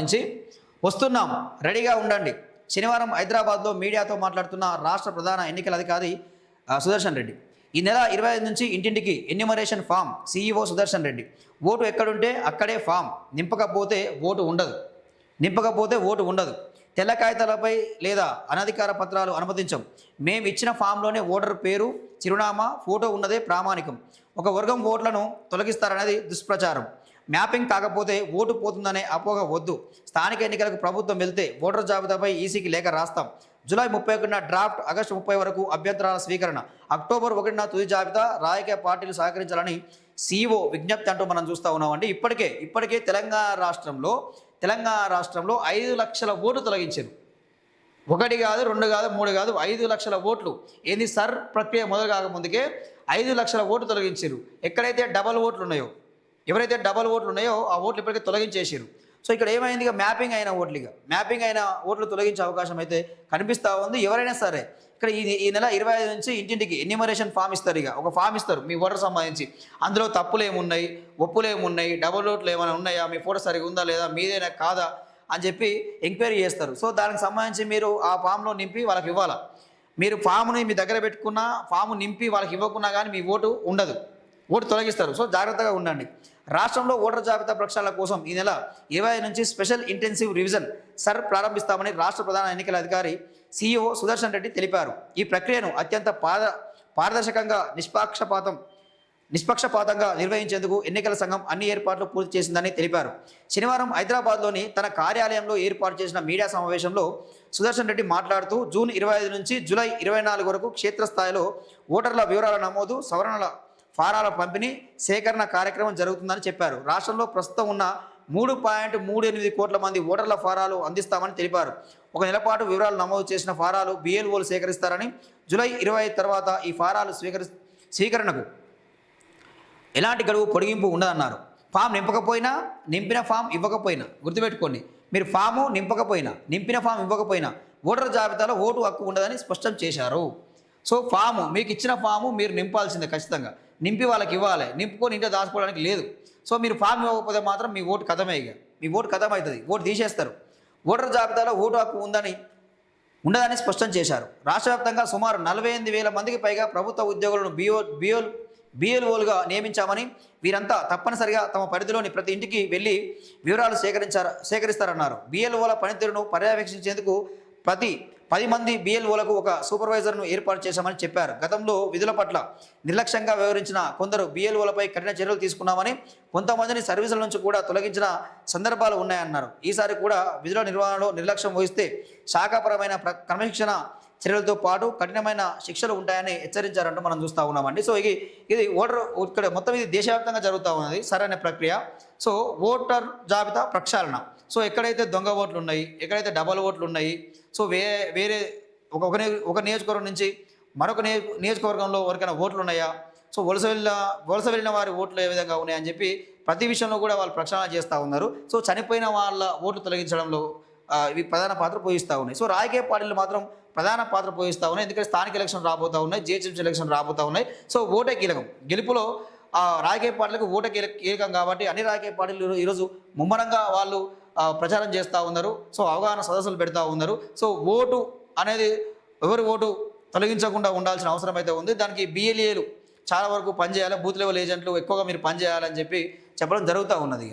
నుంచి వస్తున్నాం, రెడీగా ఉండండి. శనివారం హైదరాబాద్లో మీడియాతో మాట్లాడుతున్న రాష్ట్ర ప్రధాన ఎన్నికల అధికారి సుదర్శన్ రెడ్డి. ఈ నెల 25 నుంచి ఇంటింటికి enumeration form CEO Sudarshan Reddy. Vote ఎక్కడుంటే అక్కడే ఫామ్, నింపకపోతే ఓటు ఉండదు. తెల్ల కాగితాలపై లేదా అనధికార పత్రాలు అనుమతించం. మేము ఇచ్చిన ఫామ్లోనే ఓటర్ పేరు, చిరునామా, ఫోటో ఉన్నదే ప్రామాణికం. ఒక వర్గం ఓట్లను తొలగిస్తారనేది దుష్ప్రచారం. మ్యాపింగ్ కాకపోతే ఓటు పోతుందనే అపోహ వద్దు. స్థానిక ఎన్నికలకు ప్రభుత్వం వెళ్తే ఓటర్ జాబితాపై ఈసీకి లేఖ రాస్తాం. జూలై 31న డ్రాఫ్ట్, ఆగస్టు 30 వరకు అభ్యంతరాల స్వీకరణ, అక్టోబర్ 1న తుది జాబితా. రాజకీయ పార్టీలు సహకరించాలని సీఈఓ విజ్ఞప్తి అంటూ మనం చూస్తూ ఉన్నామండి. ఇప్పటికే తెలంగాణ రాష్ట్రంలో 5 లక్షల ఓట్లు తొలగించారు. 1 కాదు, 2 కాదు, 3 కాదు, 5 లక్షల ఓట్లు. ఏంది సర్ ప్రక్రియ మొదలు కాకముందుకే 5 లక్షల ఓట్లు తొలగించారు. ఎక్కడైతే డబల్ ఓట్లు ఉన్నాయో, ఎవరైతే డబల్ ఓట్లు ఉన్నాయో ఆ ఓట్లు ఇప్పటికే తొలగించేసారు. సో ఇక్కడ ఏమైంది, ఇక మ్యాపింగ్ అయిన ఓట్లు తొలగించే అవకాశం అయితే కనిపిస్తూ ఉంది. ఎవరైనా సరే ఇక్కడ ఈ నెల 25 నుంచి ఇంటింటికి ఎన్యూమరేషన్ ఫామ్ ఇస్తారు. ఒక ఫామ్ ఇస్తారు మీ ఓటర్ సంబంధించి. అందులో తప్పులు ఏమున్నాయి, ఒప్పులు ఏమున్నాయి, డబుల్ ఓట్లు ఏమైనా ఉన్నాయా, మీ ఫోటో సరిగా ఉందా లేదా, మీదేనా కాదా అని చెప్పి ఎంక్వైరీ చేస్తారు. సో దానికి సంబంధించి మీరు ఆ ఫామ్లో నింపి వాళ్ళకి ఇవ్వాలి. మీరు ఫామ్ని మీ దగ్గర పెట్టుకున్నా, ఫామ్ నింపి వాళ్ళకి ఇవ్వకున్నా కానీ మీ ఓటు ఉండదు, ఓటు తొలగిస్తారు. సో జాగ్రత్తగా ఉండండి. రాష్ట్రంలో ఓటర్ జాబితా ప్రక్షాళన కోసం ఈ నెల 25 నుంచి స్పెషల్ ఇంటెన్సివ్ రివిజన్ సర్ ప్రారంభిస్తామని రాష్ట్ర ప్రధాన ఎన్నికల అధికారి సీఈఓ సుదర్శన్ రెడ్డి తెలిపారు. ఈ ప్రక్రియను అత్యంత పారదర్శకంగా నిష్పక్షపాతంగా నిర్వహించేందుకు ఎన్నికల సంఘం అన్ని ఏర్పాట్లు పూర్తి చేసిందని తెలిపారు. శనివారం హైదరాబాద్లోని తన కార్యాలయంలో ఏర్పాటు చేసిన మీడియా సమావేశంలో సుదర్శన్ రెడ్డి మాట్లాడుతూ జూన్ 25 నుంచి జూలై 24 వరకు క్షేత్రస్థాయిలో ఓటర్ల వివరాల నమోదు, సవరణల ఫారాల పంపిణీ, సేకరణ కార్యక్రమం జరుగుతుందని చెప్పారు. రాష్ట్రంలో ప్రస్తుతం ఉన్న 3.38 కోట్ల మంది ఓటర్ల ఫారాలు అందిస్తామని తెలిపారు. ఒక నెల పాటు వివరాలు నమోదు చేసిన ఫారాలు బిఎల్ఓలు సేకరిస్తారని, జూలై 25 తర్వాత ఈ ఫారాలు స్వీకరణకు ఎలాంటి గడువు పొడిగింపు ఉండదన్నారు. ఫామ్ నింపకపోయినా, నింపిన ఫామ్ ఇవ్వకపోయినా, గుర్తుపెట్టుకోండి, మీరు ఫాము నింపకపోయినా, నింపిన ఫామ్ ఇవ్వకపోయినా ఓటర్ జాబితాలో ఓటు హక్కు ఉండదని స్పష్టం చేశారు. సో ఫాము, మీకు ఇచ్చిన ఫాము మీరు నింపాల్సిందే, ఖచ్చితంగా నింపి వాళ్ళకి ఇవ్వాలి. నింపుకొని ఇంట్లో దాచుకోవడానికి లేదు. సో మీరు ఫామ్ ఇవ్వకపోతే మాత్రం మీ ఓటు కథమే, మీ ఓటు కథం అవుతుంది, ఓటు తీసేస్తారు. ఓటర్ జాబితాలో ఓటు హక్కు ఉండదని స్పష్టం చేశారు. రాష్ట్ర వ్యాప్తంగా సుమారు 48,000 మందికి పైగా ప్రభుత్వ ఉద్యోగులను బిఎల్ఓలుగా నియమించామని, వీరంతా తప్పనిసరిగా తమ పరిధిలోని ప్రతి ఇంటికి వెళ్ళి వివరాలు సేకరిస్తారన్నారు. బిఎల్ఓల పనితీరును పర్యవేక్షించేందుకు ప్రతి 10 మంది బిఎల్ఓలకు ఒక సూపర్వైజర్ను ఏర్పాటు చేశామని చెప్పారు. గతంలో విధుల పట్ల నిర్లక్ష్యంగా వ్యవహరించిన కొందరు బిఎల్ఓలపై కఠిన చర్యలు తీసుకున్నామని, కొంతమందిని సర్వీసుల నుంచి కూడా తొలగించిన సందర్భాలు ఉన్నాయన్నారు. ఈసారి కూడా విధుల నిర్వహణలో నిర్లక్ష్యం వహిస్తే శాఖాపరమైన క్రమశిక్షణ చర్యలతో పాటు కఠినమైన శిక్షలు ఉంటాయని హెచ్చరించారంటూ మనం చూస్తూ ఉన్నామండి. సో ఇది ఓటర్ ఇక్కడ మొత్తం ఇది దేశవ్యాప్తంగా జరుగుతూ ఉన్నది సరైన ప్రక్రియ. సో ఓటర్ జాబితా ప్రక్షాళన. సో ఎక్కడైతే దొంగ ఓట్లు ఉన్నాయి, ఎక్కడైతే డబల్ ఓట్లు ఉన్నాయి, సో వేరే ఒక నియోజకవర్గం నుంచి మరొక నియోజకవర్గంలో ఎవరికైనా ఓట్లు ఉన్నాయా, సో వలస వెళ్ళిన వారి ఓట్లు ఏ విధంగా ఉన్నాయని చెప్పి ప్రతి విషయంలో కూడా వాళ్ళు ప్రక్షాళన చేస్తూ ఉన్నారు. సో చనిపోయిన వాళ్ళ ఓట్లు తొలగించడంలో ఇవి ప్రధాన పాత్ర పోషిస్తూ ఉన్నాయి. సో రాజకీయ పార్టీలు మాత్రం ప్రధాన పాత్ర పోషిస్తూ ఉన్నాయి. ఎందుకంటే స్థానిక ఎలక్షన్ రాబోతూ ఉన్నాయి, జిహెచ్ఎంసీ ఎలక్షన్ రాబోతూ ఉన్నాయి. సో ఓటే కీలకం, గెలుపులో రాజకీయ పార్టీలకు ఓటే కీలకం కాబట్టి అన్ని రాజకీయ పార్టీలు ఈరోజు ముమ్మరంగా వాళ్ళు ప్రచారం చేస్తూ ఉన్నారు. సో అవగాహన సదస్సులు పెడతా ఉన్నారు. సో ఓటు అనేది ఎవరి ఓటు తొలగించకుండా ఉండాల్సిన అవసరం అయితే ఉంది. దానికి బిఎల్ఏలు చాలా వరకు పనిచేయాలి, బూత్ లెవెల్ ఏజెంట్లు ఎక్కువగా మీరు పనిచేయాలని చెప్పి చెప్పడం జరుగుతూ ఉన్నది.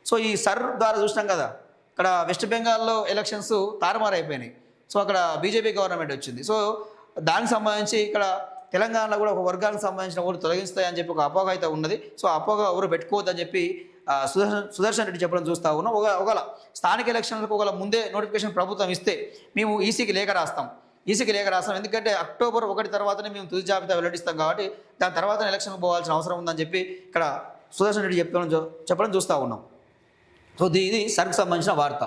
సో ఈ సర్ ద్వారా చూసినాం కదా, ఇక్కడ వెస్ట్ బెంగాల్లో ఎలక్షన్స్ తారుమారైపోయినాయి. సో అక్కడ బీజేపీ గవర్నమెంట్ వచ్చింది. సో దానికి సంబంధించి ఇక్కడ తెలంగాణలో కూడా ఒక వర్గానికి సంబంధించిన ఓటు తొలగిస్తాయని చెప్పి ఒక అపోహ అయితే ఉన్నది. సో అపోహ ఎవరు పెట్టుకోవద్దని చెప్పి సుదర్శన్ రెడ్డి చెప్పడం చూస్తూ ఉన్నాం. ఒకవేళ స్థానిక ఎలక్షన్లకు ఒకవేళ ముందే నోటిఫికేషన్ ప్రభుత్వం ఇస్తే మేము ఈసీకి లేఖ రాస్తాం. ఎందుకంటే అక్టోబర్ 1 తర్వాతనే మేము తుది జాబితా వెల్లడిస్తాం కాబట్టి దాని తర్వాత ఎలక్షన్కి పోవాల్సిన అవసరం ఉందని చెప్పి ఇక్కడ సుదర్శన్ రెడ్డి చెప్పడం చూస్తూ ఉన్నాం. సో ఇది సర్కు సంబంధించిన వార్త.